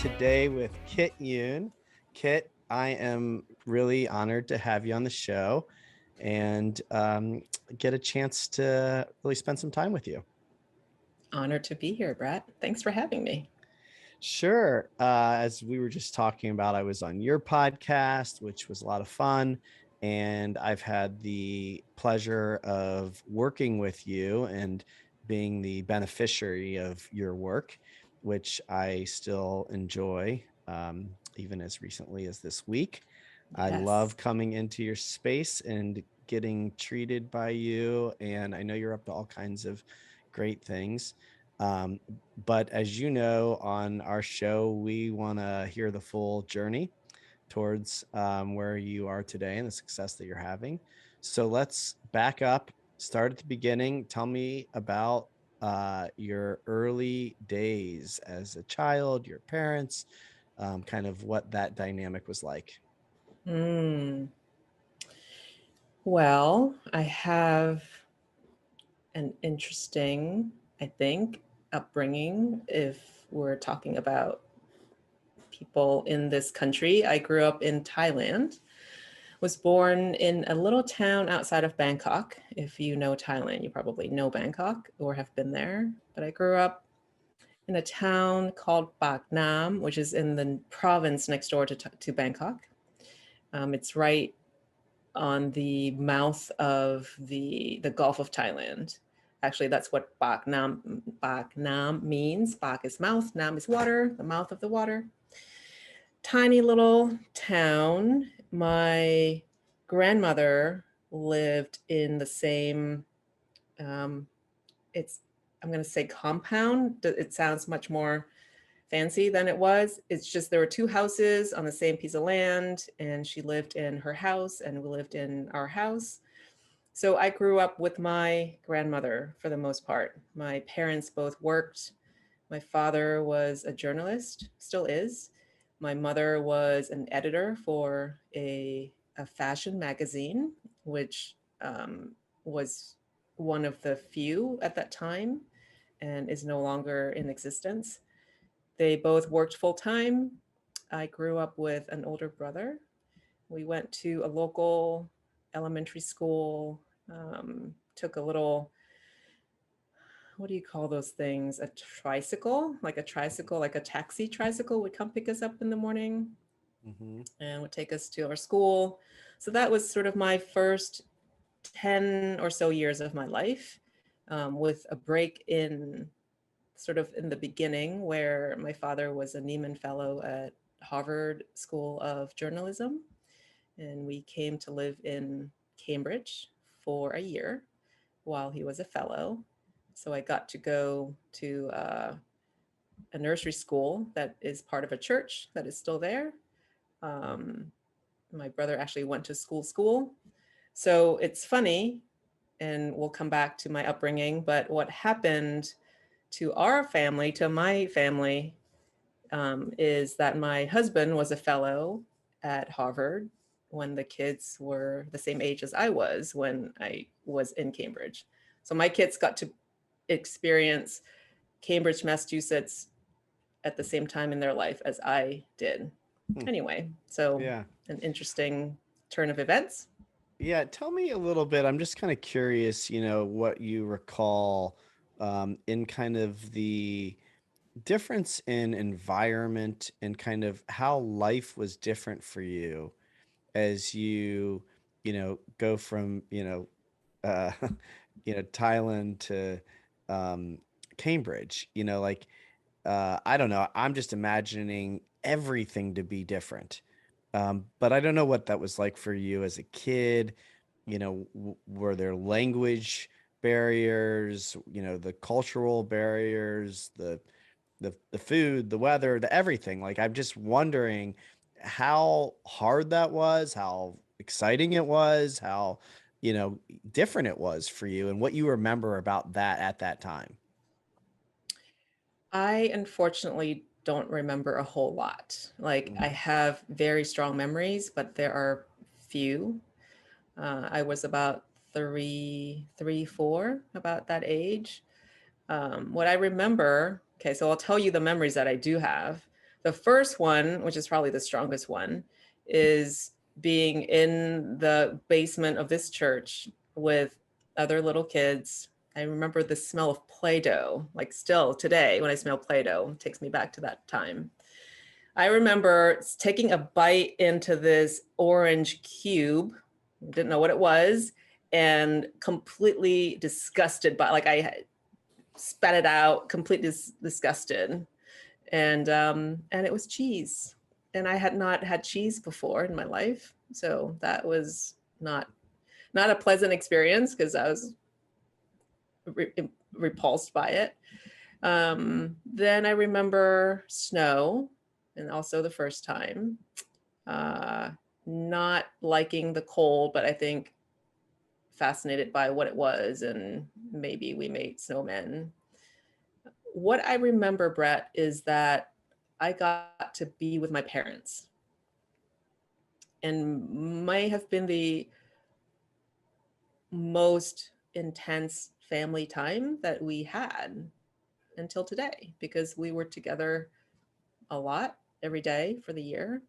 today with Kit Yoon. Kit, I am really honored to have you on the show and get a chance to really spend some time with you. Honored to be here, Brett. Thanks for having me. Sure. As we were just talking about, I was on your podcast, which was a lot of fun. And I've had the pleasure of working with you and being the beneficiary of your work, which I still enjoy, even as recently as this week. I Yes. love coming into your space and getting treated by you. And I know you're up to all kinds of great things. Um, but as you know, on our show, we want to hear the full journey towards where you are today and the success that you're having. So let's back up, start at the beginning. Tell me about your early days as a child, your parents, kind of what that dynamic was like. Mm. Well, I have an interesting, I think, upbringing if we're talking about people in this country. I grew up in Thailand, was born in a little town outside of Bangkok. If you know Thailand, you probably know Bangkok or have been there. But I grew up in a town called Pak Nam, which is in the province next door to Bangkok. It's right on the mouth of the Gulf of Thailand. Actually, that's what Pak Nam means. Pak is mouth, Nam is water, the mouth of the water. Tiny little town. My grandmother lived in the same. Um, it's I'm going to say compound. It sounds much more fancy than it was. It's just there were two houses on the same piece of land, and she lived in her house, and we lived in our house. So I grew up with my grandmother for the most part. My parents both worked. My father was a journalist, still is. My mother was an editor for a fashion magazine, which was one of the few at that time and is no longer in existence. They both worked full time. I grew up with an older brother. We went to a local elementary school, took a little, what do you call those things? A tricycle, like a taxi tricycle would come pick us up in the morning Mm-hmm. and would take us to our school. So that was sort of my first 10 or so years of my life, with a break in sort of in the beginning where my father was a Neiman Fellow at Harvard School of Journalism. And we came to live in Cambridge for a year while he was a fellow. So I got to go to a nursery school that is part of a church that is still there. Um, my brother actually went to school. So it's funny, and we'll come back to my upbringing, but what happened to our family, to my family, is that my husband was a fellow at Harvard when the kids were the same age as I was when I was in Cambridge. So my kids got to experience Cambridge, Massachusetts at the same time in their life as I did. Hmm. Anyway, so Yeah. an interesting turn of events. Yeah, tell me a little bit. I'm just kind of curious, what you recall in kind of the difference in environment and kind of how life was different for you as go from, Thailand to um, Cambridge, I don't know. I'm just imagining everything to be different. But I don't know what that was like for you as a kid. Were there language barriers, the cultural barriers, the food, the weather, the everything. Like I'm just wondering how hard that was, how exciting it was, how, you know, different it was for you and what you remember about that at that time. I unfortunately don't remember a whole lot. Like I have very strong memories, but there are few. I was about three, four, about that age. What I remember, okay, so I'll tell you the memories that I do have. The first one, which is probably the strongest one, is being in the basement of this church with other little kids. I remember the smell of Play-Doh, like still today when I smell Play-Doh, it takes me back to that time. I remember taking a bite into this orange cube, didn't know what it was, and completely disgusted by, like I spat it out, completely disgusted. And it was cheese. And I had not had cheese before in my life. So that was not a pleasant experience because I was repulsed by it. Then I remember snow, and also the first time. Uh, Not liking the cold, but I think fascinated by what it was, and maybe we made snowmen. What I remember, Brett, is that I got to be with my parents, and may have been the most intense family time that we had until today, because we were together a lot every day for the year,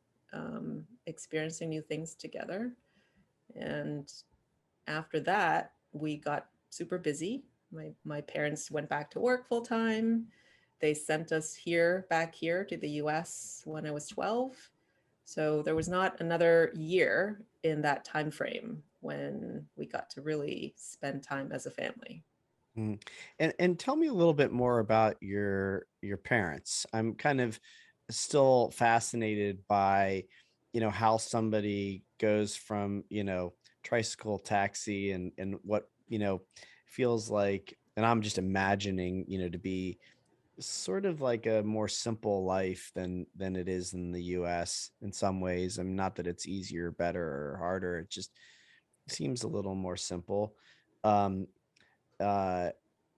experiencing new things together. And after that, we got super busy. My parents went back to work full time. They sent us back here to the US when I was 12. So there was not another year in that time frame when we got to really spend time as a family. Mm. And tell me a little bit more about your parents. I'm kind of still fascinated by, how somebody goes from, tricycle taxi and what, feels like, and I'm just imagining, to be sort of like a more simple life than it is in the US in some ways. I mean, not that it's easier, better, or harder. It just seems a little more simple. Um, uh,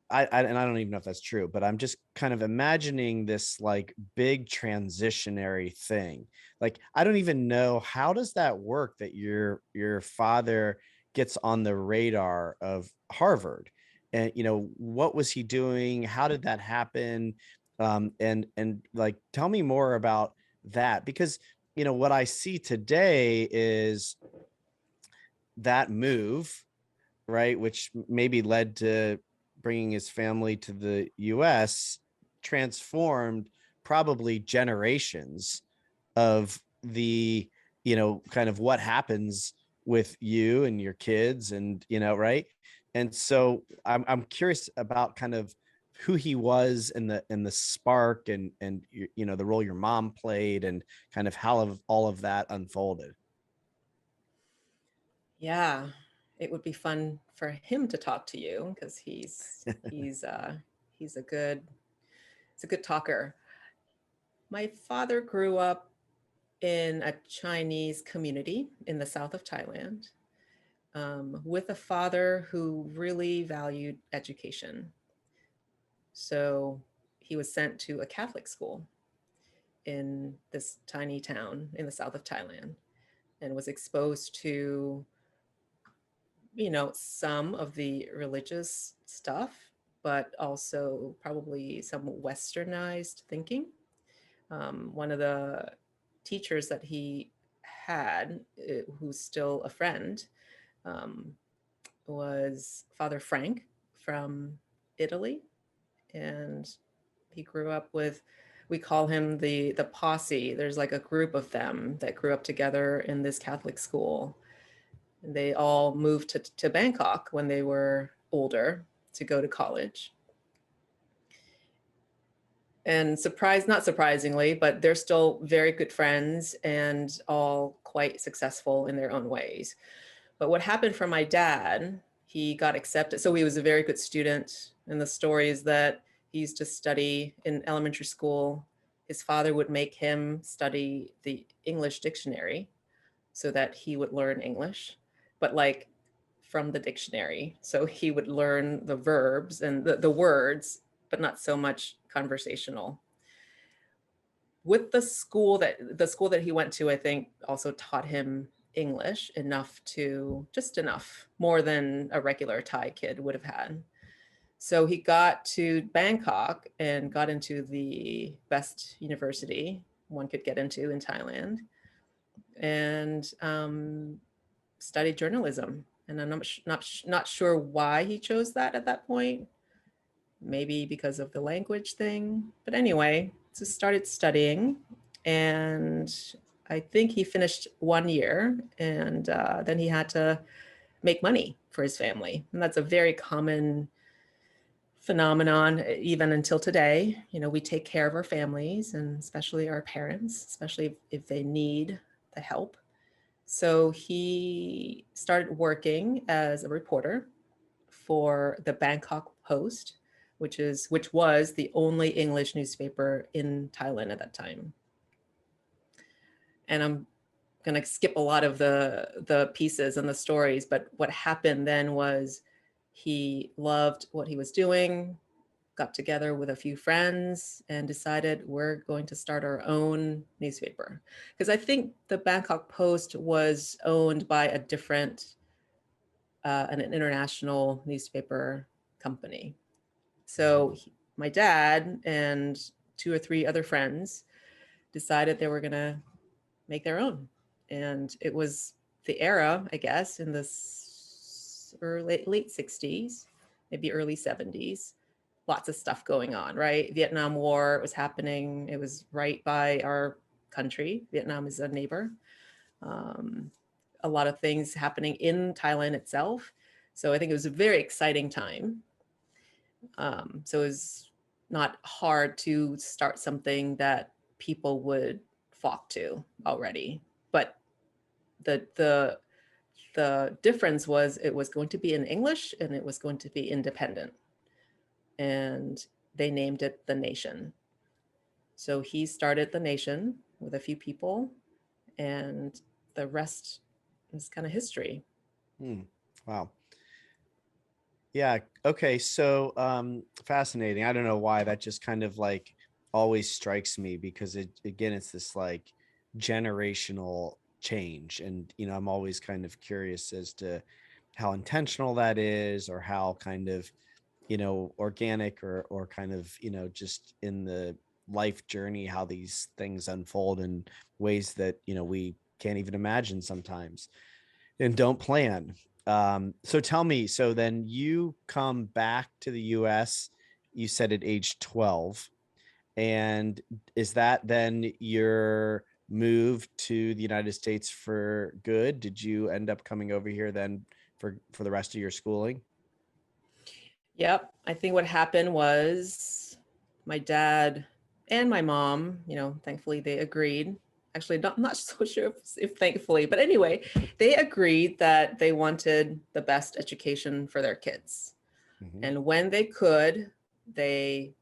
and I don't even know if that's true, but I'm just kind of imagining this like big transitionary thing. Like I don't even know, how does that work that your father gets on the radar of Harvard? And what was he doing? How did that happen? And like tell me more about that, because what I see today is that move, right? Which maybe led to bringing his family to the US, transformed probably generations of the, kind of what happens with you and your kids and, right? And so I'm curious about kind of who he was and the spark and the role your mom played and kind of how all of that unfolded. Yeah, it would be fun for him to talk to you because he's a good he's a good talker. My father grew up in a Chinese community in the south of Thailand, with a father who really valued education. So he was sent to a Catholic school in this tiny town in the south of Thailand and was exposed to, some of the religious stuff, but also probably some westernized thinking. One of the teachers that he had, who's still a friend, um, was Father Frank from Italy, and he grew up with. We call him the posse. There's like a group of them that grew up together in this Catholic school. And they all moved to Bangkok when they were older to go to college. And not surprisingly, but they're still very good friends and all quite successful in their own ways. But what happened for my dad, he got accepted. So he was a very good student. And the story is that he used to study in elementary school. His father would make him study the English dictionary so that he would learn English, but like from the dictionary. So he would learn the verbs and the words, but not so much conversational. With the school that he went to, I think also taught him English enough just enough, more than a regular Thai kid would have had. So he got to Bangkok and got into the best university one could get into in Thailand, and studied journalism. And I'm not sure why he chose that at that point. Maybe because of the language thing. But anyway, just started studying, and I think he finished 1 year, and then he had to make money for his family, and that's a very common phenomenon even until today. You know, we take care of our families, and especially our parents, especially if they need the help. So he started working as a reporter for the Bangkok Post, which was the only English newspaper in Thailand at that time. And I'm going to skip a lot of the pieces and the stories, but what happened then was he loved what he was doing, got together with a few friends and decided we're going to start our own newspaper. Because I think the Bangkok Post was owned by a different, an international newspaper company. So my dad and two or three other friends decided they were going to make their own. And it was the era, I guess, in the late 60s, maybe early 70s. Lots of stuff going on, right? Vietnam War was happening. It was right by our country. Vietnam is a neighbor. Um, a lot of things happening in Thailand itself. So I think it was a very exciting time. So it was not hard to start something that people would flock to already. But the the difference was it was going to be in English and it was going to be independent. And they named it The Nation. So he started The Nation with a few people, and the rest is kind of history. Hmm. Wow. Yeah. Okay. So, fascinating. I don't know why that just kind of like always strikes me because again, it's this like generational change. And, I'm always kind of curious as to how intentional that is or how kind of, organic or kind of, just in the life journey, how these things unfold in ways that, we can't even imagine sometimes and don't plan. So tell me, so then you come back to the US, you said at age 12. And is that then your move to the United States for good? Did you end up coming over here then for the rest of your schooling? Yep. I think what happened was my dad and my mom, thankfully they agreed. Actually, not so sure if thankfully, but anyway, they agreed that they wanted the best education for their kids. Mm-hmm. And when they could, they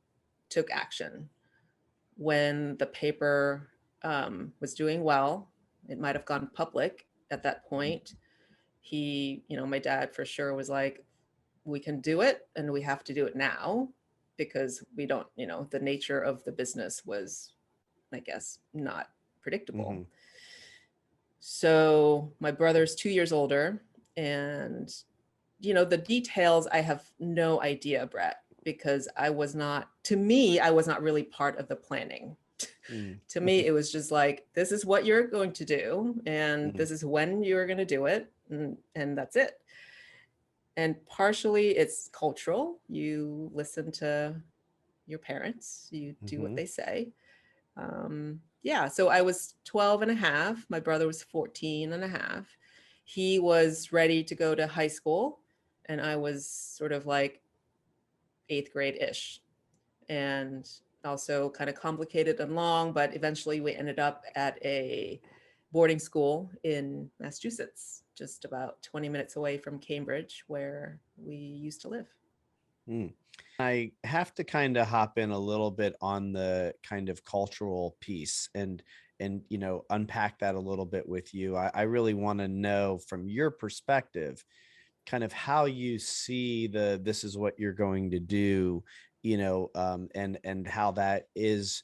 took action. When the paper was doing well, it might have gone public at that point. My dad for sure was like, we can do it and we have to do it now because we don't, the nature of the business was, I guess, not predictable. Mm-hmm. So my brother's 2 years older, and the details I have no idea, Brett, because to me, I was not really part of the planning. To me, Mm-hmm. it was just like, this is what you're going to do, and Mm-hmm. this is when you're going to do it, and that's it. And partially it's cultural. You listen to your parents, you do what Mm-hmm. they say. Yeah, so I was 12 and a half. My brother was 14 and a half. He was ready to go to high school, and I was sort of like eighth grade ish. And also kind of complicated and long, but eventually we ended up at a boarding school in Massachusetts, just about 20 minutes away from Cambridge, where we used to live. Mm. I have to kind of hop in a little bit on the kind of cultural piece and unpack that a little bit with you. I really want to know from your perspective kind of how you see this is what you're going to do, and how that is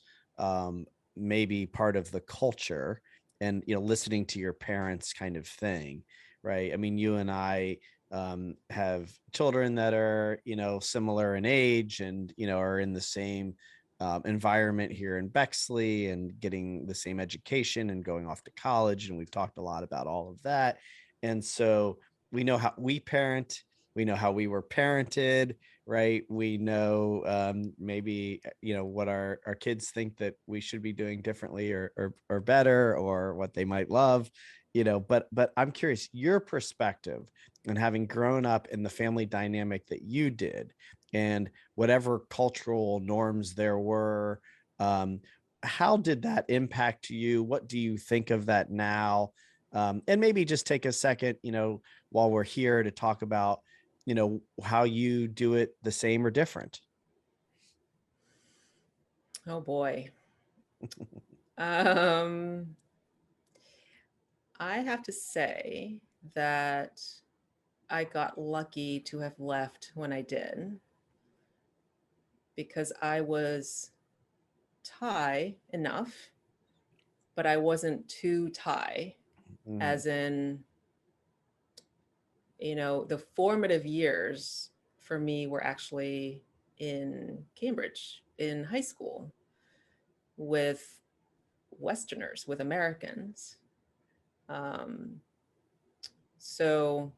maybe part of the culture and listening to your parents kind of thing, right? I mean, you and I have children that are similar in age and are in the same environment here in Bexley and getting the same education and going off to college. And we've talked a lot about all of that. And so we know how we parent, we know how we were parented, right? We know maybe, what our kids think that we should be doing differently or better or what they might love, but I'm curious, your perspective and having grown up in the family dynamic that you did and whatever cultural norms there were, um, how did that impact you? What do you think of that now? And maybe just take a second, while we're here to talk about, how you do it the same or different. Oh boy. Um, I have to say that I got lucky to have left when I did because I was Thai enough, but I wasn't too Thai, Mm, as in, the formative years for me were actually in Cambridge in high school with Westerners, with Americans. Um, so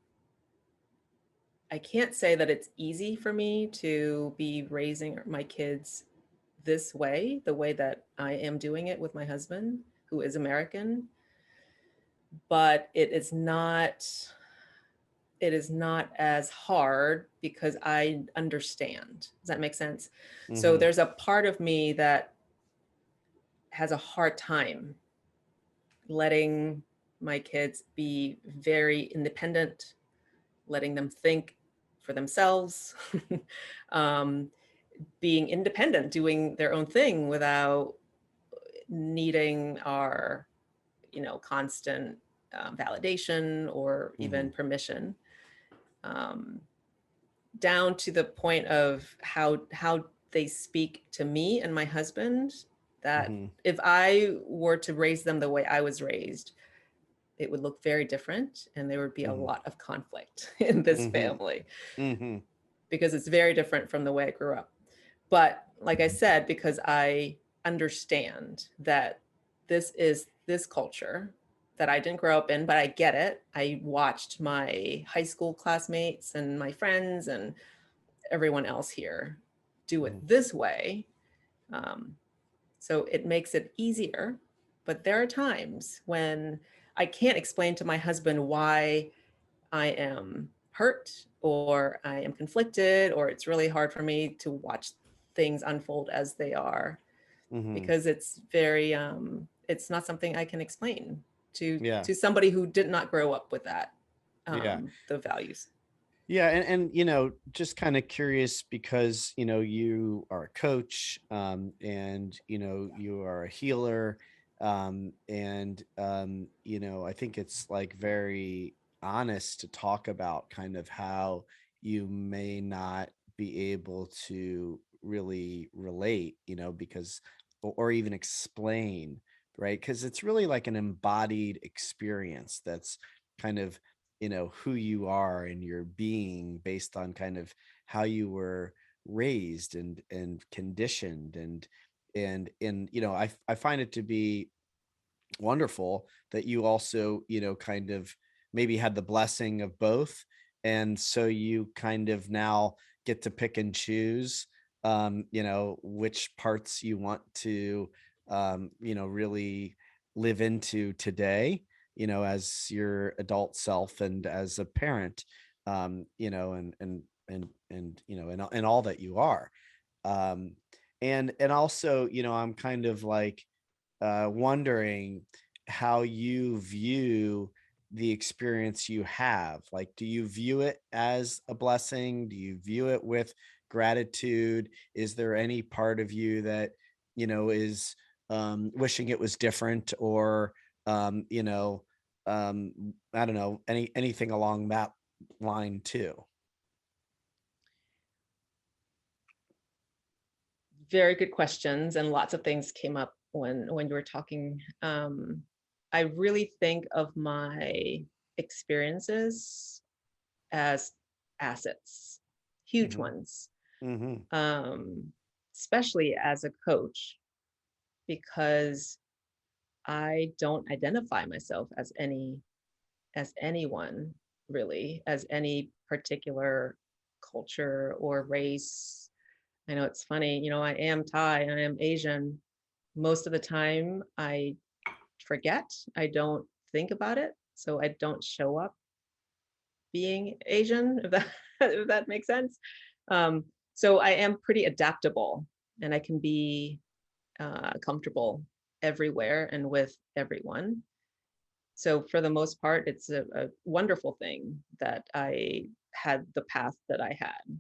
I can't say that it's easy for me to be raising my kids this way, the way that I am doing it with my husband, who is American, but it is not as hard because I understand. Does that make sense? So hmm there's a part of me that has a hard time letting my kids be very independent, letting them think for themselves, um, being independent, doing their own thing without needing our, constant validation or even hmm permission. Um, Down to the point of how they speak to me and my husband, that hmm if I were to raise them the way I was raised, it would look very different and there would be a hmm lot of conflict in this hmm family hmm because it's very different from the way I grew up. But like I said, because I understand that this is this culture that I didn't grow up in, but I get it. I watched my high school classmates and my friends and everyone else here do it this way. Um, so it makes it easier. But there are times when I can't explain to my husband why I am hurt or I am conflicted, or it's really hard for me to watch things unfold as they are hmm because it's not something I can explain to Yeah. to somebody who did not grow up with that, Yeah. the values. Yeah, and just kind of curious because you are a coach, and you are a healer, and I think it's like very honest to talk about kind of how you may not be able to really relate, because or even explain, right? Because it's really like an embodied experience that's kind of who you are and your being based on kind of how you were raised and conditioned and I find it to be wonderful that you also kind of maybe had the blessing of both, and so you kind of now get to pick and choose which parts you want to really live into today, as your adult self and as a parent, and all that you are, um and also I'm kind of like wondering how you view the experience you have. Like, do you view it as a blessing? Do you view it with gratitude? Is there any part of you that, is wishing it was different or, I don't know, anything along that line too? Very good questions, and lots of things came up when you were talking. I really think of my experiences as assets, huge hmm ones. hmm Um, especially as a coach, because I don't identify myself as anyone really, as any particular culture or race. I know it's funny, I am Thai, I am Asian. Most of the time I forget, I don't think about it, so I don't show up being Asian, if that if that makes sense. Um, so I am pretty adaptable, and I can be comfortable everywhere and with everyone. So for the most part, it's a wonderful thing that I had the path that I had.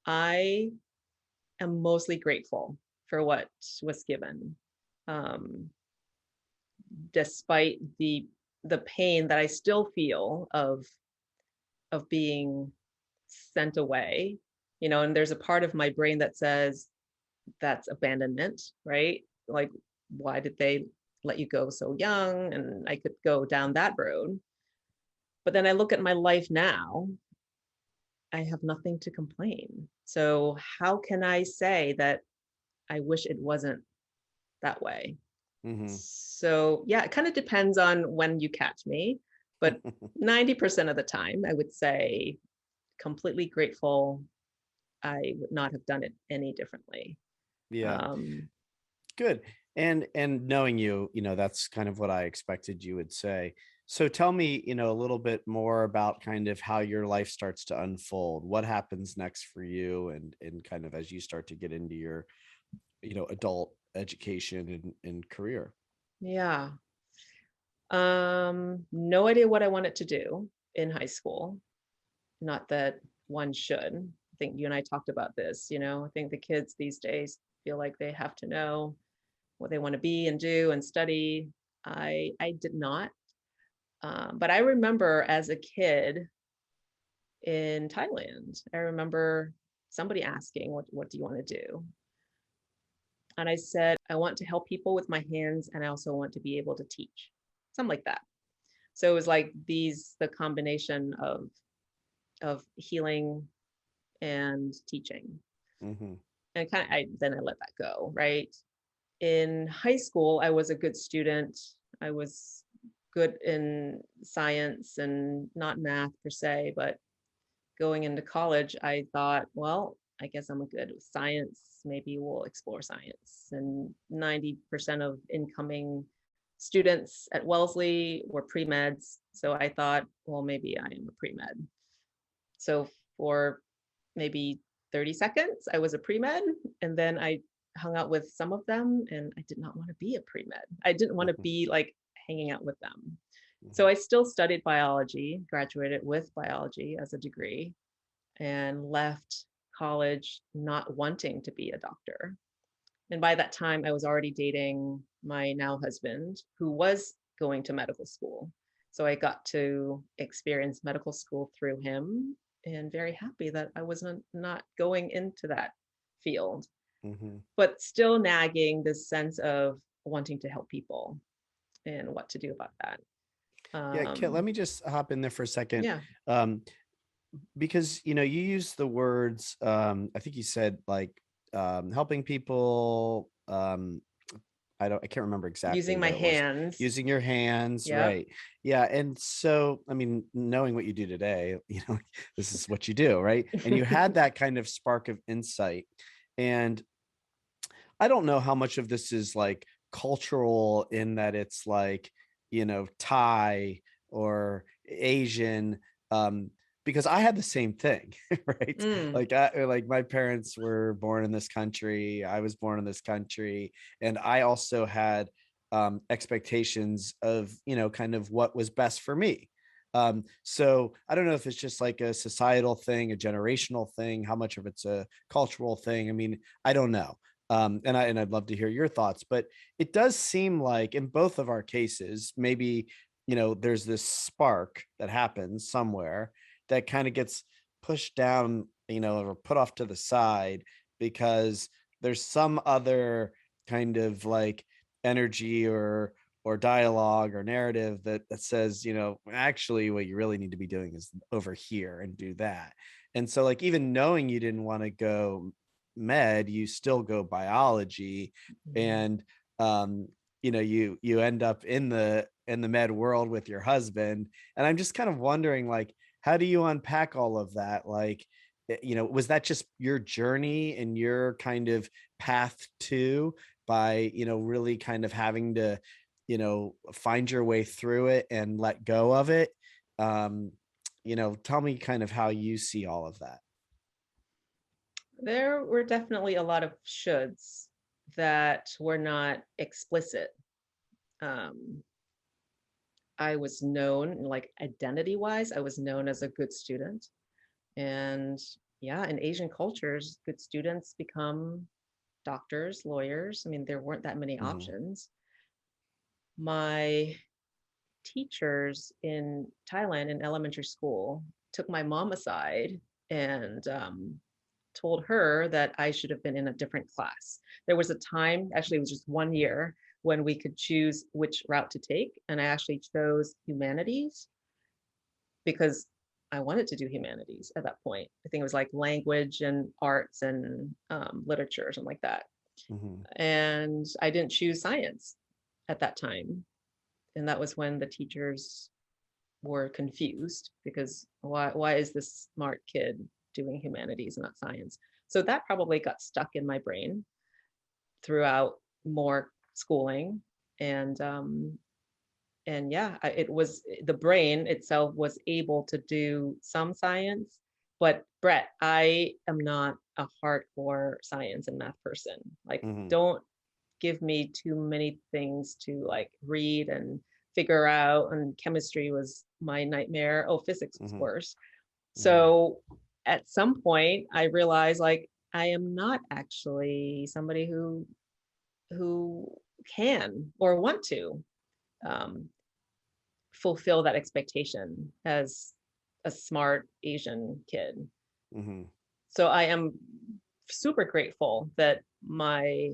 I am mostly grateful for what was given, um, despite the pain that I still feel of being sent away. And there's a part of my brain that says that's abandonment, right? Like, why did they let you go so young? And I could go down that road. But then I look at my life now, I have nothing to complain. So how can I say that I wish it wasn't that way? Hmm. So yeah, it kind of depends on when you catch me, but 90% of the time, I would say completely grateful. I would not have done it any differently. Yeah. Um, Good. And knowing you, that's kind of what I expected you would say. So tell me, a little bit more about kind of how your life starts to unfold. What happens next for you and kind of as you start to get into your, adult education and career. yeah. No idea what I wanted to do in high school. Not that one should. I think you and I talked about this, I think the kids these days feel like they have to know what they want to be and do and study. I did not. But I remember as a kid in Thailand, I remember somebody asking, what do you want to do? And I said, I want to help people with my hands, and I also want to be able to teach, something like that. So it was like the combination of healing and teaching. Hmm. And then I let that go, right? In high school, I was a good student. I was good in science and not math per se, but going into college, I thought, well, I guess I'm good with science. Maybe we'll explore science. And 90% of incoming students at Wellesley were pre-meds. So I thought, well, maybe I am a pre-med. So for maybe 30 seconds, I was a pre-med. And then I hung out with some of them, and I did not want to be a pre-med. I didn't want to Hmm. be like hanging out with them. So Hmm. I still studied biology, graduated with biology as a degree, and left college not wanting to be a doctor. And by that time, I was already dating my now husband, who was going to medical school. So I got to experience medical school through him, and very happy that I was not going into that field, Hmm. but still nagging this sense of wanting to help people and what to do about that. Yeah, Kit, let Um, me just hop in there for a second. yeah, Um, because you use the words, I think you said like helping people, I can't remember exactly using my what it was. hands. Using your hands, Yep. right? Yeah, and so I mean, knowing what you do today, this is what you do, right? And you had that kind of spark of insight, and I don't know how much of this is like cultural in that it's like, Thai or Asian, um, because I had the same thing, right? Mm, Like my parents were born in this country, I was born in this country, and I also had expectations of, kind of what was best for me. So I don't know if it's just like a societal thing, a generational thing, how much of it's a cultural thing. I mean, I don't know. And I'd love to hear your thoughts, but it does seem like in both of our cases, maybe there's this spark that happens somewhere that kind of gets pushed down, or put off to the side because there's some other kind of like energy or dialogue or narrative that says, actually what you really need to be doing is over here and do that. And so like even knowing you didn't want to go med, you still go biology, Mhm. and um, you end up in the med world with your husband. And I'm just kind of wondering, like, how do you unpack all of that? Like, was that just your journey and your kind of path to, by really kind of having to find your way through it and let go of it? um Tell me kind of how you see all of that. There were definitely a lot of shoulds that were not explicit. Um, I was known, like identity wise, I was known as a good student. And yeah, in Asian cultures, good students become doctors, lawyers. I mean, there weren't that many Hmm. options. My teachers in Thailand in elementary school took my mom aside and told her that I should have been in a different class. There was a time, actually, it was just 1 year when we could choose which route to take. And I actually chose humanities because I wanted to do humanities at that point. I think it was like language and arts and literature or something like that. Hmm. And I didn't choose science at that time. And that was when the teachers were confused because why is this smart kid doing humanities and not science? So that probably got stuck in my brain throughout more schooling. And um and yeah, it was the brain itself was able to do some science, but Brett, I am not a hardcore science and math person. Like, Hmm. don't give me too many things to like read and figure out. And chemistry was my nightmare. Oh, physics was Hmm. worse. Hmm. So at some point I realized, like, I am not actually somebody who can or want to um, fulfill that expectation as a smart Asian kid. Hmm. So I am super grateful that my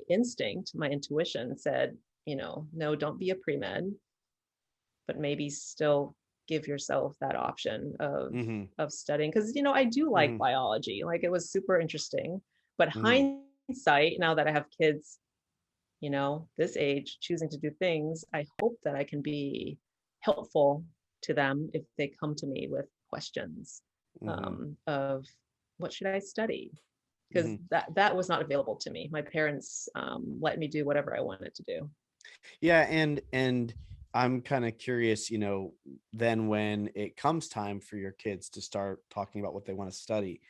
instinct, my intuition said, no, don't be a pre-med, but maybe still give yourself that option Hmm. of studying. Because I do like Hmm. biology. Like, it was super interesting. But Hmm. hindsight, now that I have kids, this age, choosing to do things, I hope that I can be helpful to them if they come to me with questions Hmm. of what should I study? Because Hmm. that was not available to me. My parents let me do whatever I wanted to do. Yeah, and I'm kind of curious, then when it comes time for your kids to start talking about what they want to study,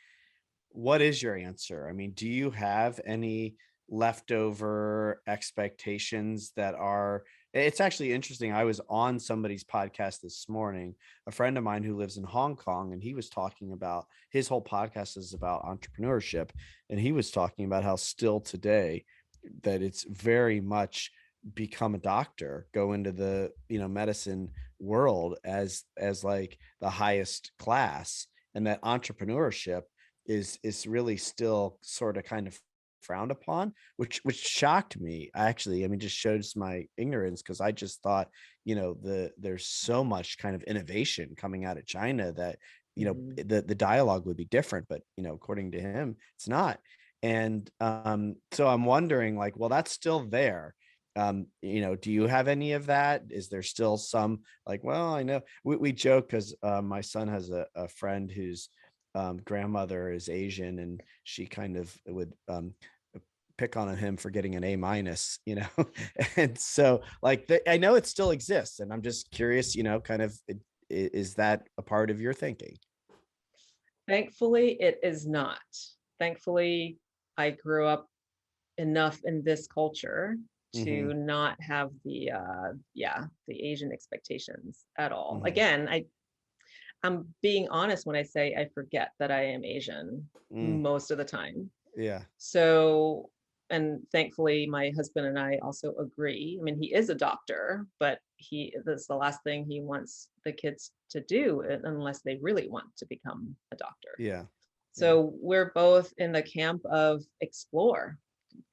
what is your answer? I mean, do you have any leftover expectations that are? It's actually interesting. I was on somebody's podcast this morning, a friend of mine who lives in Hong Kong, and he was talking about, his whole podcast is about entrepreneurship. And he was talking about how still today that it's very much become a doctor, go into the medicine world as like the highest class, and that entrepreneurship is really still sort of kind of frowned upon, which shocked me. Actually, I mean, just shows my ignorance, because I just thought, there's so much kind of innovation coming out of China that Mhm. the dialogue would be different, but according to him, it's not. And so I'm wondering, like, well, that's still there. Do you have any of that? Is there still some, like, well, I know we joke because my son has a friend whose grandmother is Asian, and she kind of would pick on him for getting an A-. And so, like, I know it still exists, and I'm just curious, kind of, is that a part of your thinking? Thankfully, it is not. Thankfully, I grew up enough in this culture Mm-hmm. to not have the Asian expectations at all. Mm-hmm. Again, I'm being honest when I say I forget that I am Asian Mm, most of the time. yeah. So, and thankfully, my husband and I also agree. I mean, he is a doctor, but that's the last thing he wants the kids to do unless they really want to become a doctor. Yeah. Yeah. So we're both in the camp of explore,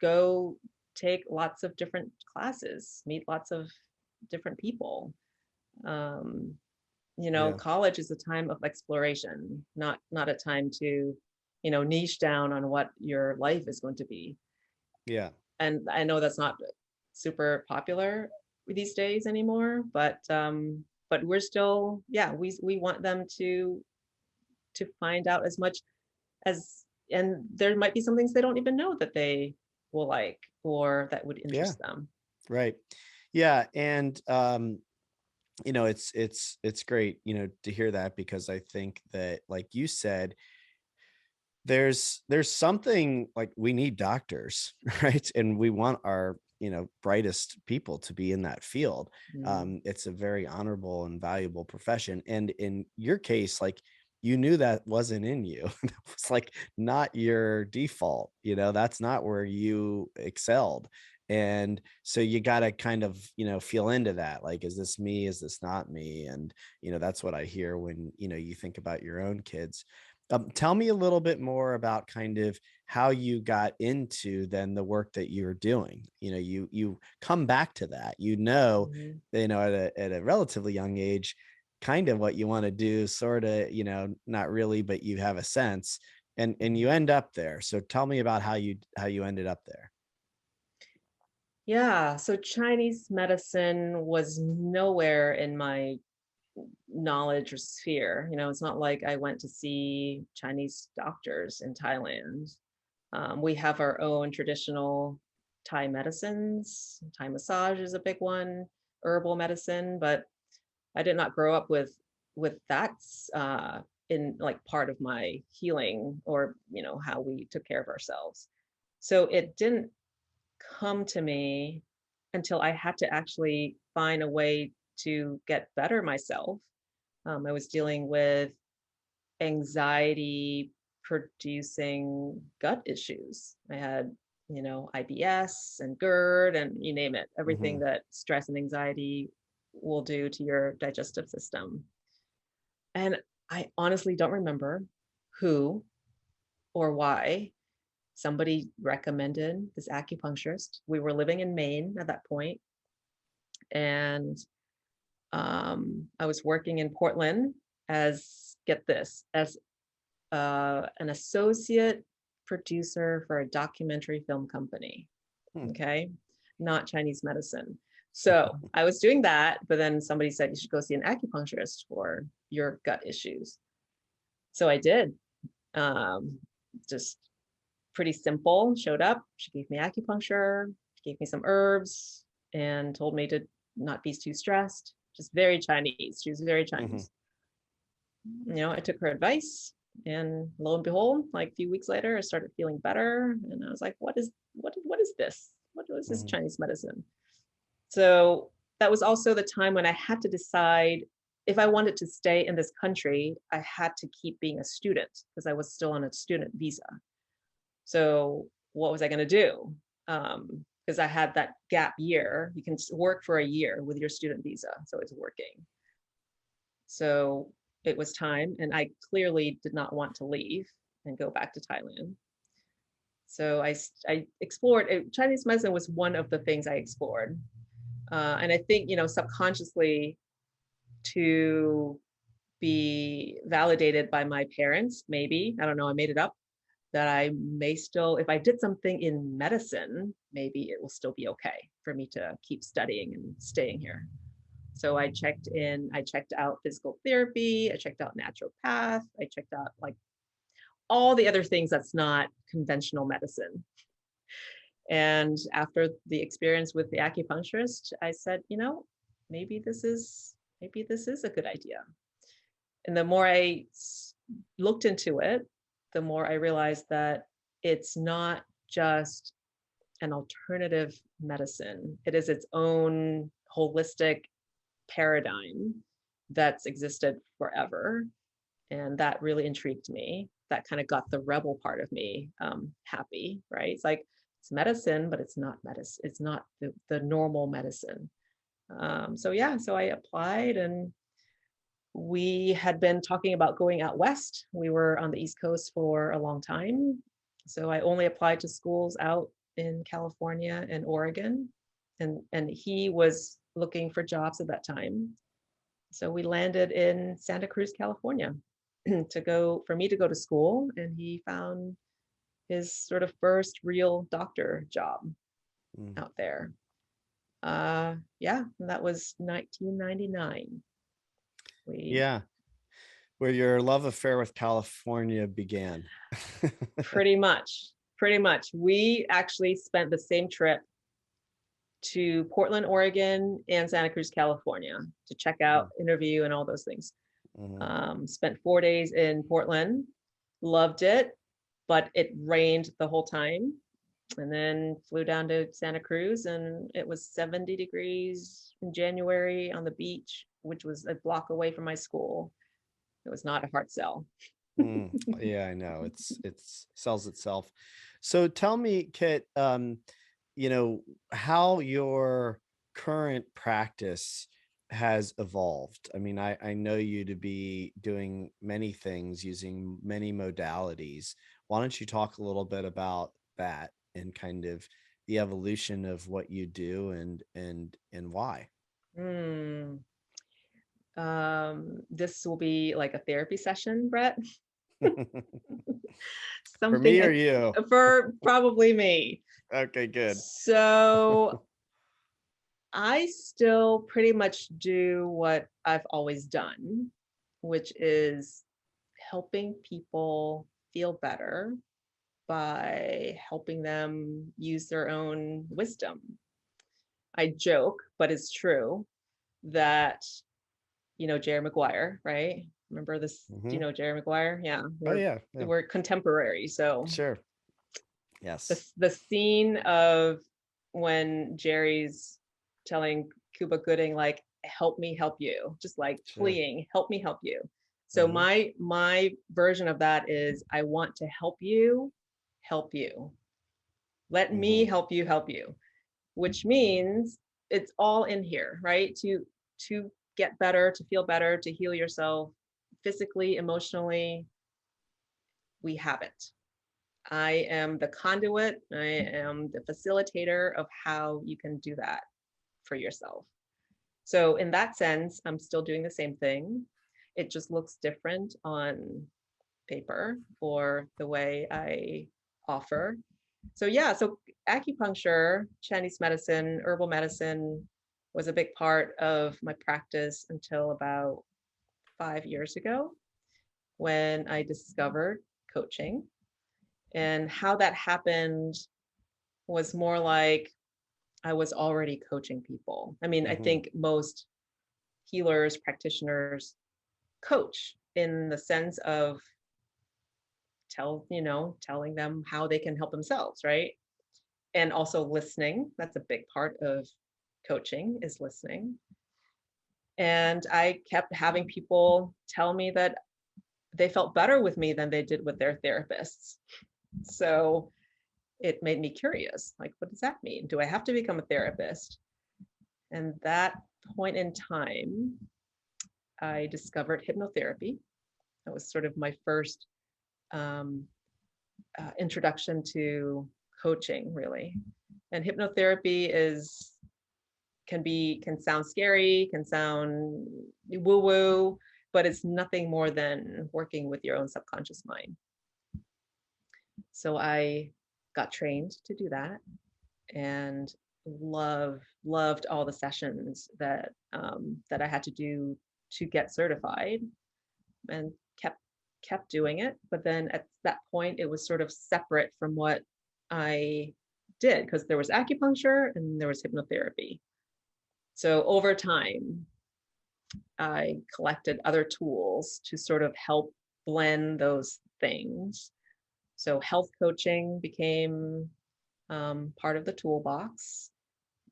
go take lots of different classes, meet lots of different people. Um, Yeah. College is a time of exploration, not a time to niche down on what your life is going to be. Yeah. And I know that's not super popular these days anymore, but we're still, yeah, we want them to find out as much as, and there might be some things they don't even know that they will like or that would Yeah. interest them. Right. Yeah. And it's great, to hear that, because I think that, like you said, there's something like we need doctors, right? And we want our, brightest people to be in that field. Mm. It's a very honorable and valuable profession. And in your case, like, you knew that wasn't in you. That was like not your default, that's not where you excelled. And so you got to kind of, feel into that. Like, is this me? Is this not me? And, that's what I hear when, you think about your own kids. Tell me a little bit more about kind of how you got into then the work that you're doing. You come back to that, Mhm. at a relatively young age, kind of what you want to do, sort of, not really, but you have a sense, and you Mhm. end up there. So tell me about how you ended up there. Yeah, so Chinese medicine was nowhere in my knowledge or sphere. It's not like I went to see Chinese doctors in Thailand. We have our own traditional Thai medicines. Thai massage is a big one, herbal medicine, but I did not grow up with that in like part of my healing, or how we took care of ourselves. So it didn't come to me until I had to actually find a way to get better myself. I was dealing with anxiety producing gut issues. I had, IBS and GERD and you name it, everything Hmm. that stress and anxiety will do to your digestive system. And I honestly don't remember who or why. Somebody recommended this acupuncturist. We were living in Maine at that point, and I was working in Portland as, get this, as an associate producer for a documentary film company. Hmm. Okay, not Chinese medicine. So I was doing that, but then somebody said you should go see an acupuncturist for your gut issues. So I did. Um, just pretty simple. Showed up. She gave me acupuncture. She gave me some herbs and told me to not be too stressed. Just very Chinese. She was very Hmm. Chinese. I took her advice, and lo and behold, like a few weeks later, I started feeling better, and I was like, what is this? What is this Hmm. Chinese medicine? So that was also the time when I had to decide if I wanted to stay in this country. I had to keep being a student because I was still on a student visa. So what was I going to do? Because I had that gap year. You can work for a year with your student visa, so it's working. So it was time, and I clearly did not want to leave and go back to Thailand. So I explored. Chinese medicine was one of the things I explored, and I think subconsciously, to be validated by my parents. Maybe, I don't know. I made it up that I may still, if I did something in medicine, maybe it will still be okay for me to keep studying and staying here. So I checked out physical therapy, I checked out naturopath, I checked out like all the other things that's not conventional medicine. And after the experience with the acupuncturist, I said, maybe this is a good idea. And the more I looked into it, the more I realized that it's not just an alternative medicine. It is its own holistic paradigm that's existed forever. And that really intrigued me. That kind of got the rebel part of me happy, right? It's like it's medicine, but it's not medicine. It's not the normal medicine. So yeah, so I applied, and we had been talking about going out west. We were on the East Coast for a long time. So I only applied to schools out in California and Oregon. And he was looking for jobs at that time. So we landed in Santa Cruz, California. for me to go to school, and he found his sort of first real doctor job Mm. out there. Yeah, and that was 1999. We Yeah, where your love affair with California began. pretty much, pretty much, we actually spent the same trip to Portland, Oregon, and Santa Cruz, California, to check out, Mm, interview, and all those things. mhm, Spent 4 days in Portland, loved it, but it rained the whole time. And then flew down to Santa Cruz, and it was 70 degrees in January on the beach, which was a block away from my school. It was not a hard sell. mm. Yeah, I know. It's sells itself. So tell me, Kit, how your current practice has evolved. I mean, I know you to be doing many things using many modalities. Why don't you talk a little bit about that and kind of the evolution of what you do and why? Hmm. This will be like a therapy session, Brett. For me or Something you? for probably me. Okay, good. So I still pretty much do what I've always done, which is helping people feel better by helping them use their own wisdom. I joke, but it's true that, Jerry Maguire, right? Remember this? Do Hmm. you know Jerry Maguire? Yeah, Oh we're yeah, yeah, we're contemporary. So sure. Yes. the scene of when Jerry's telling Cuba Gooding, like, help me help you, just like Sure. pleading, help me help you. So Hmm. my version of that is, I want to help you help you. Let me Hmm. help you, which means it's all in here, right? To get better, to feel better, to heal yourself physically, emotionally, we have it. I am the conduit, I am the facilitator of how you can do that for yourself. So in that sense, I'm still doing the same thing. It just looks different on paper or the way I offer. So yeah, so acupuncture, Chinese medicine, herbal medicine was a big part of my practice until about 5 years ago, when I discovered coaching. And how that happened was more like I was already coaching people. I mean, I Hmm. think most healers, practitioners coach in the sense of telling them how they can help themselves, right? And also listening. That's a big part of coaching, is listening. And I kept having people tell me that they felt better with me than they did with their therapists. So it made me curious, like, what does that mean? Do I have to become a therapist? And that point in time, I discovered hypnotherapy. That was sort of my first um, introduction to coaching, really. And hypnotherapy can sound scary, can sound woo woo, but it's nothing more than working with your own subconscious mind. So I got trained to do that, and loved all the sessions that I had to do to get certified, and kept doing it. But then at that point, it was sort of separate from what I did, because there was acupuncture and there was hypnotherapy. So over time, I collected other tools to sort of help blend those things. So health coaching became part of the toolbox,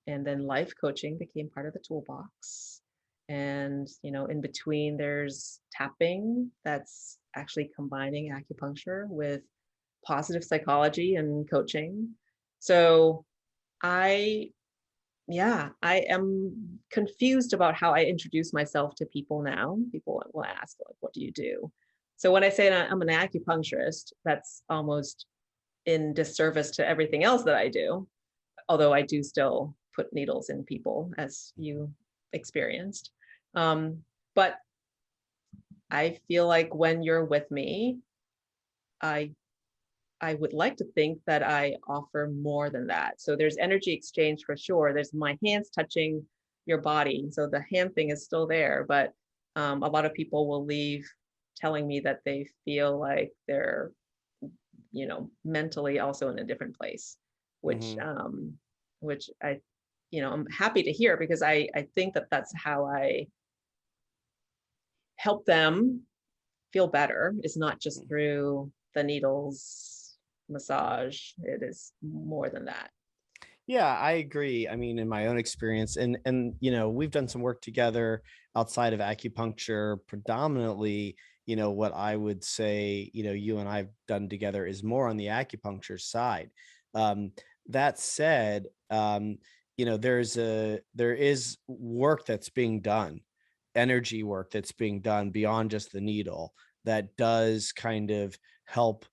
and then life coaching became part of the toolbox. And in between, there's tapping, that's actually combining acupuncture with positive psychology and coaching. So I yeah, I am confused about how I introduce myself to people now. People will ask, like, what do you do? So when I say I'm an acupuncturist, that's almost in disservice to everything else that I do, although I do still put needles in people, as you experienced. But I feel like when you're with me, I I would like to think that I offer more than that. So there's energy exchange for sure. There's my hands touching your body. So the hand thing is still there, but a lot of people will leave telling me that they feel like they're, mentally also in a different place, which, Hmm. which I, I'm happy to hear because I think that that's how I help them feel better. It's not just through the needles, massage. It is more than that. Yeah, I agree. I mean, in my own experience, and we've done some work together outside of acupuncture, predominantly, what I would say, you and I've done together is more on the acupuncture side. Um, that said, there is work that's being done, energy work that's being done beyond just the needle that does kind of help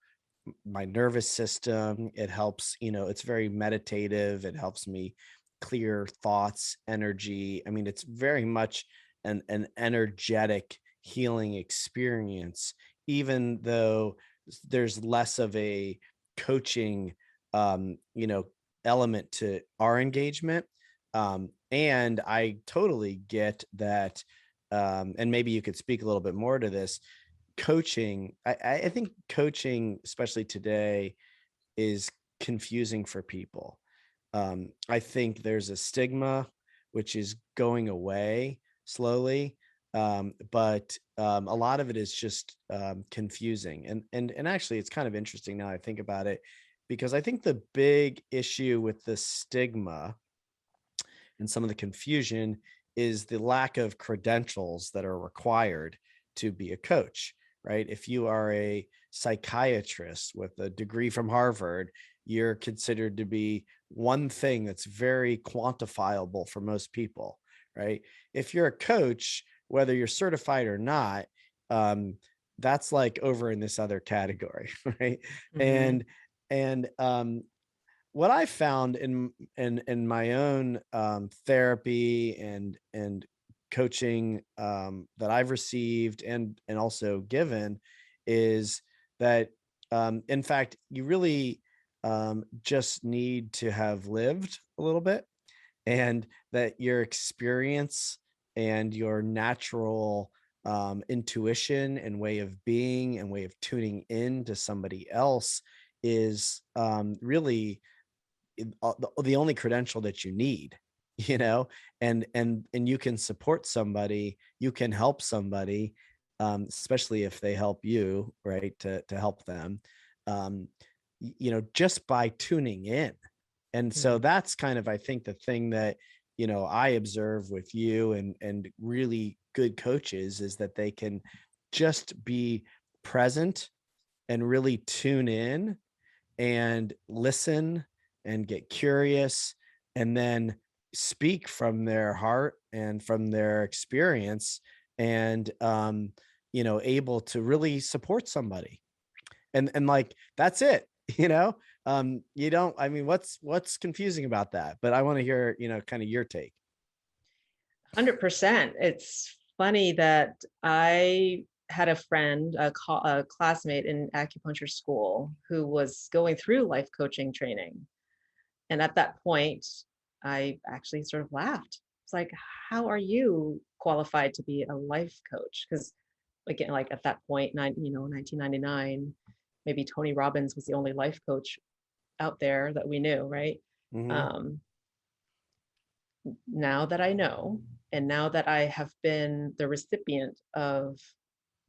my nervous system. It helps, it's very meditative. It helps me clear thoughts, energy. I mean, it's very much an energetic healing experience, even though there's less of a coaching, um, you know, element to our engagement. And I totally get that. And maybe you could speak a little bit more to this coaching. I think coaching, especially today, is confusing for people. I think there's a stigma which is going away slowly, but a lot of it is just confusing. And actually, it's kind of interesting now I think about it, because I think the big issue with the stigma and some of the confusion is the lack of credentials that are required to be a coach, right? If you are a psychiatrist with a degree from Harvard, you're considered to be one thing that's very quantifiable for most people, right? If you're a coach, whether you're certified or not, um, that's like over in this other category, right? Mm-hmm. And what I found in my own therapy and coaching that I've received and also given is that in fact you really just need to have lived a little bit, and that your experience and your natural intuition and way of being and way of tuning in to somebody else is really the only credential that you need, you know and you can support somebody, you can help somebody, especially if they help you, right, to help them, um just by tuning in. And so Mm-hmm. that's kind of, I think, the thing that I observe with you and really good coaches is that they can just be present and really tune in and listen and get curious, and then speak from their heart and from their experience, and able to really support somebody. And like that's it. You don't, I mean, what's confusing about that? But I want to hear, kind of your take. 100%. It's funny that I had a friend, a classmate in acupuncture school who was going through life coaching training. And at that point, I actually sort of laughed. It's like, how are you qualified to be a life coach? Because again, like at that point, 1999, maybe Tony Robbins was the only life coach out there that we knew, right? Hmm. Um, Now that I know, and now that I have been the recipient of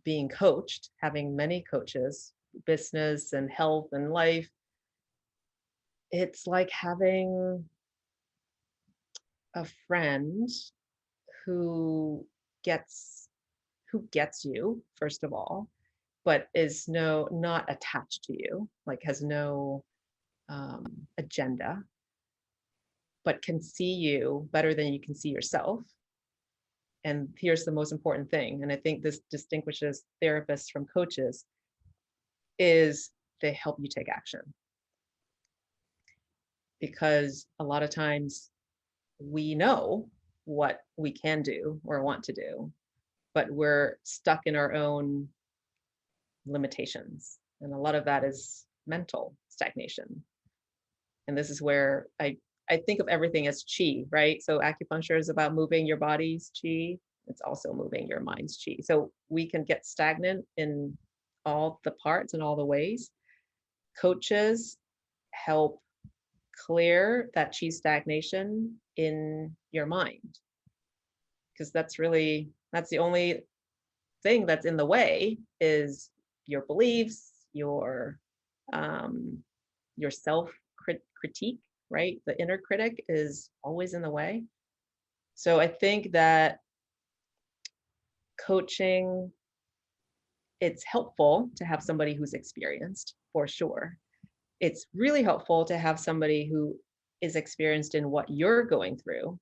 being coached, having many coaches, business and health and life, it's like having a friend who gets who gets you, first of all, but is not attached to you, like has no agenda, but can see you better than you can see yourself. And here's the most important thing, and I think this distinguishes therapists from coaches, is they help you take action. Because a lot of times we know what we can do or want to do, but we're stuck in our own limitations. And a lot of that is mental stagnation. And this is where I think of everything as chi, right? So acupuncture is about moving your body's chi. It's also moving your mind's chi. So we can get stagnant in all the parts and all the ways. Coaches help clear that chi stagnation in your mind, because that's the only thing that's in the way is your beliefs, um, your self critique, right? The inner critic is always in the way. So I think that coaching, it's helpful to have somebody who's experienced for sure. It's really helpful to have somebody who is experienced in what you're going through,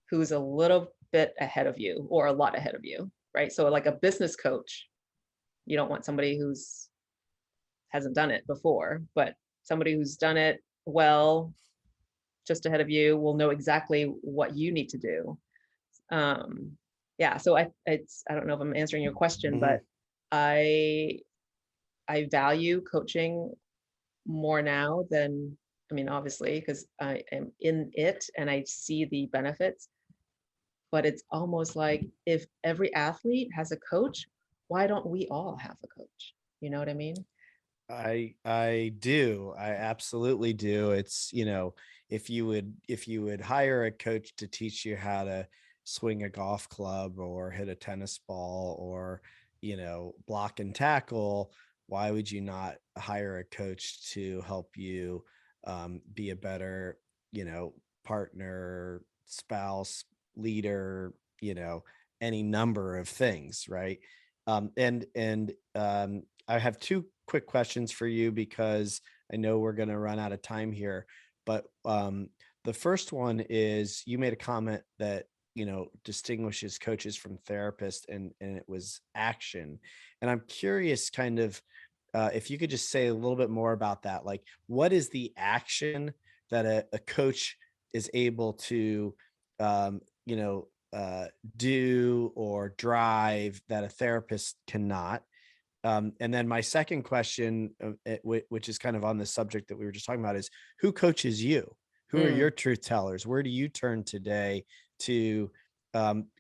who's a little bit ahead of you or a lot ahead of you, right? So like a business coach, you don't want somebody who's hasn't done it before, but somebody who's done it well, just ahead of you, will know exactly what you need to do. Um, yeah, so I don't know if I'm answering your question, Hmm. but I I value coaching more now than, I mean, obviously, because I am in it and I see the benefits, but it's almost like if every athlete has a coach, why don't we all have a coach? You know what I mean? I do. I absolutely do. It's, if you would hire a coach to teach you how to swing a golf club or hit a tennis ball or, block and tackle, why would you not hire a coach to help you be a better, partner, spouse, leader, any number of things, right? I have two quick questions for you because I know we're going to run out of time here. But the first one is you made a comment that distinguishes coaches from therapists, and it was action. And I'm curious, kind of, if you could just say a little bit more about that. Like, what is the action that a coach is able to, um, you know, do or drive that a therapist cannot? And then my second question, which is kind of on the subject that we were just talking about, is who coaches you? Who are your Mm, truth tellers? Where do you turn today to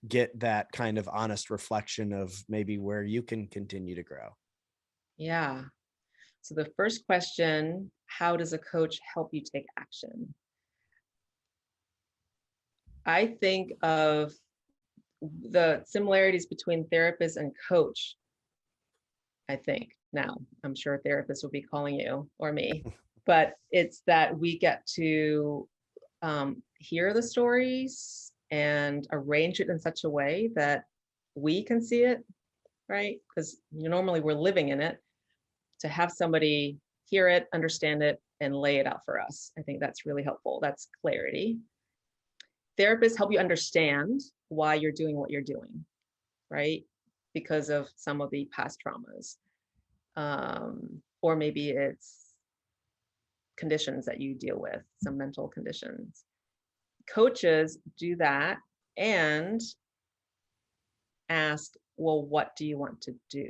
get that kind of honest reflection of maybe where you can continue to grow? yeah. So the first question, how does a coach help you take action? I think of the similarities between therapist and coach. I think now, I'm sure therapists will be calling you or me, but it's that we get to hear the stories and arrange it in such a way that we can see it, right? Because normally we're living in it. To have somebody hear it, understand it, and lay it out for us, I think that's really helpful. That's clarity. Therapists help you understand why you're doing what you're doing, right? Because of some of the past traumas. Or maybe it's conditions that you deal with, some mental conditions. Coaches do that and ask, well, what do you want to do?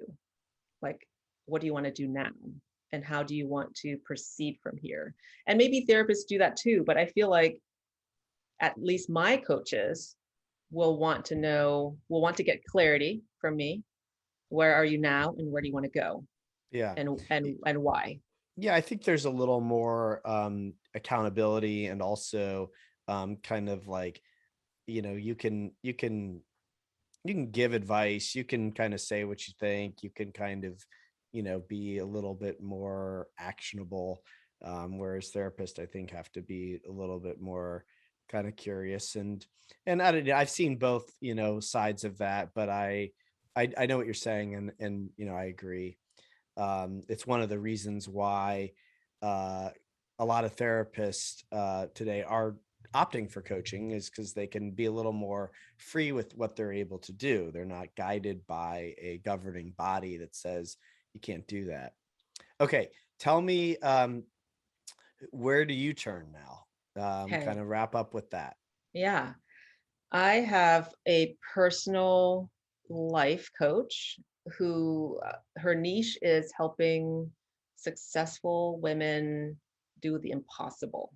Like, what do you want to do now? And how do you want to proceed from here? And maybe therapists do that too, but I feel like at least my coaches will want to get clarity from me. Where are you now and where do you want to go? Yeah. And why? Yeah, I think there's a little more accountability, and also kind of like, you can give advice, you can kind of say what you think, you can kind of, be a little bit more actionable. Whereas therapists, I think, have to be a little bit more kind of curious, and I don't know, I've seen both, sides of that, but I know what you're saying, and I agree. It's one of the reasons why uh, a lot of therapists today are opting for coaching, is because they can be a little more free with what they're able to do. They're not guided by a governing body that says you can't do that. Okay, tell me, where do you turn now? Kind Okay. of wrap up with that. Yeah. I have a personal life coach who her niche is helping successful women do the impossible.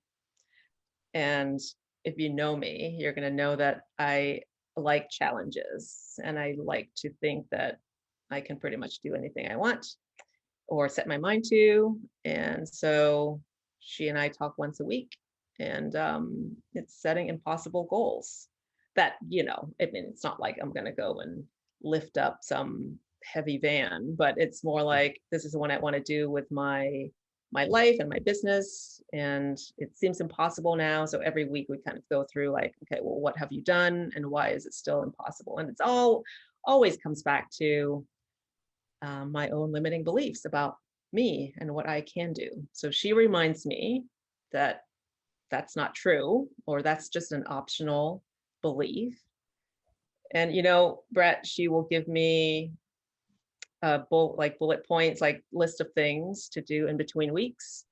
And if you know me, you're going to know that I like challenges and I like to think that I can pretty much do anything I want or set my mind to. And so she and I talk once a week, and it's setting impossible goals that, I mean, it's not like I'm going to go and lift up some heavy van, but it's more like this is what I want to do with my life and my business, and it seems impossible now. So every week we kind of go through like, okay, well, what have you done and why is it still impossible? And it's always comes back to my own limiting beliefs about me and what I can do. So she reminds me that that's not true, or that's just an optional belief. And Brett, she will give me bullet points, like list of things to do in between weeks,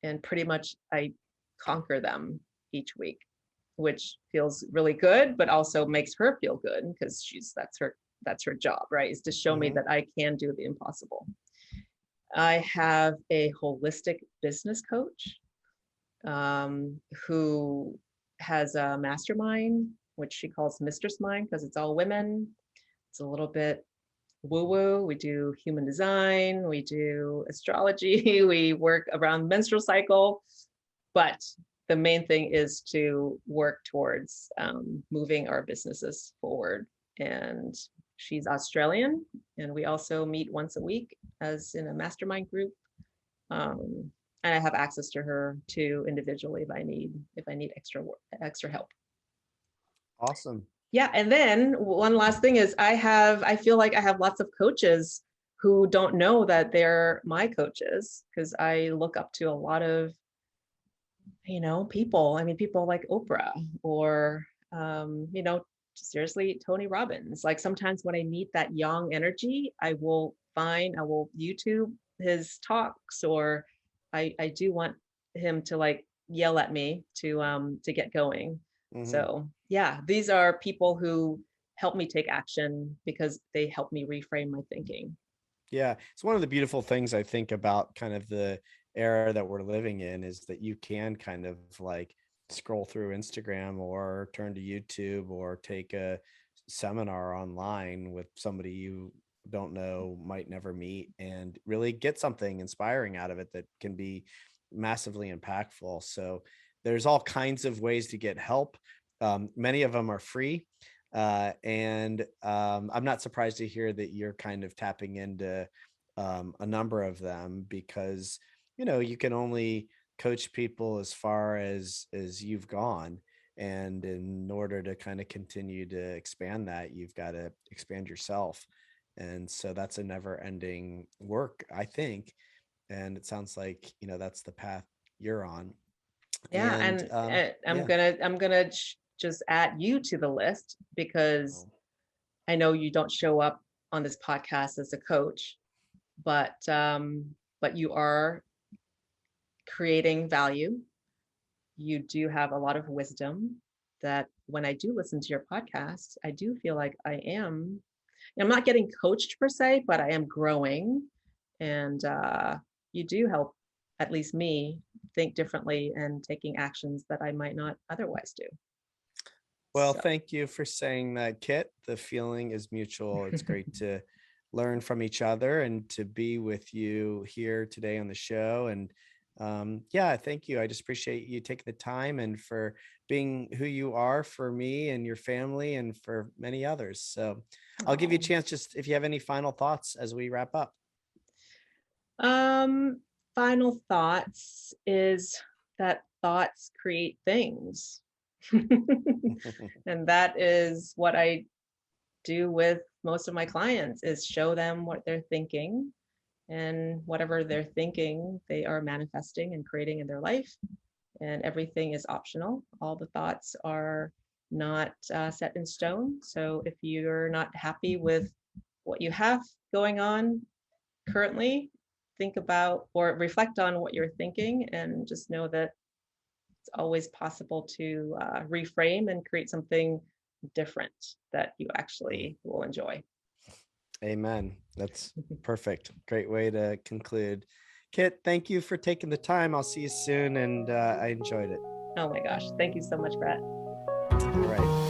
and pretty much I conquer them each week, which feels really good, but also makes her feel good because that's her job, right? Is to show me Mm-hmm. that I can do the impossible. I have a holistic business coach who has a mastermind, which she calls Mistress Mind because it's all women. It's a little bit woo-woo. We do human design, we do astrology, we work around menstrual cycle, but the main thing is to work towards moving our businesses forward. And she's Australian, and we also meet once a week as in a mastermind group. And I have access to her too individually if I need extra help. Awesome. Yeah, and then one last thing is I feel like I have lots of coaches who don't know that they're my coaches, because I look up to a lot of people. I mean, people like Oprah or seriously, Tony Robbins. Like sometimes when I need that yang energy, I will YouTube his talks, or I do want him to like yell at me to get going. Mm-hmm. So yeah, these are people who help me take action because they help me reframe my thinking. Yeah, it's one of the beautiful things I think about kind of the era that we're living in is that you can kind of like scroll through Instagram or turn to YouTube or take a seminar online with somebody you don't know, might never meet, and really get something inspiring out of it that can be massively impactful. So there's all kinds of ways to get help. Many of them are free. And I'm not surprised to hear that you're kind of tapping into a number of them because you can only coach people as far as you've gone, and in order to kind of continue to expand that, you've got to expand yourself, and so that's a never ending work, I think. And it sounds like that's the path you're on. Yeah, And and yeah. I'm gonna just add you to the list because Oh, I know you don't show up on this podcast as a coach, but you are creating value. You do have a lot of wisdom that when I do listen to your podcast, I do feel like I'm not getting coached per se, but I am growing. And you do help, at least me, think differently and taking actions that I might not otherwise do. well, So, thank you for saying that, Kit. The feeling is mutual. It's great to learn from each other and to be with you here today on the show. And yeah, thank you. I just appreciate you taking the time and for being who you are for me and your family and for many others. So I'll give you a oh. chance just if you have any final thoughts as we wrap up. um, Final thoughts is that thoughts create things. And that is what I do with most of my clients, is show them what they're thinking, and whatever they're thinking they are manifesting and creating in their life, and everything is optional. All the thoughts are not set in stone. So if you're not happy with what you have going on currently, think about or reflect on what you're thinking, and just know that it's always possible to reframe and create something different that you actually will enjoy. Amen. That's perfect. Great way to conclude. Kit, thank you for taking the time. I'll see you soon, and I enjoyed it. Oh my gosh. Thank you so much, Brett. All right.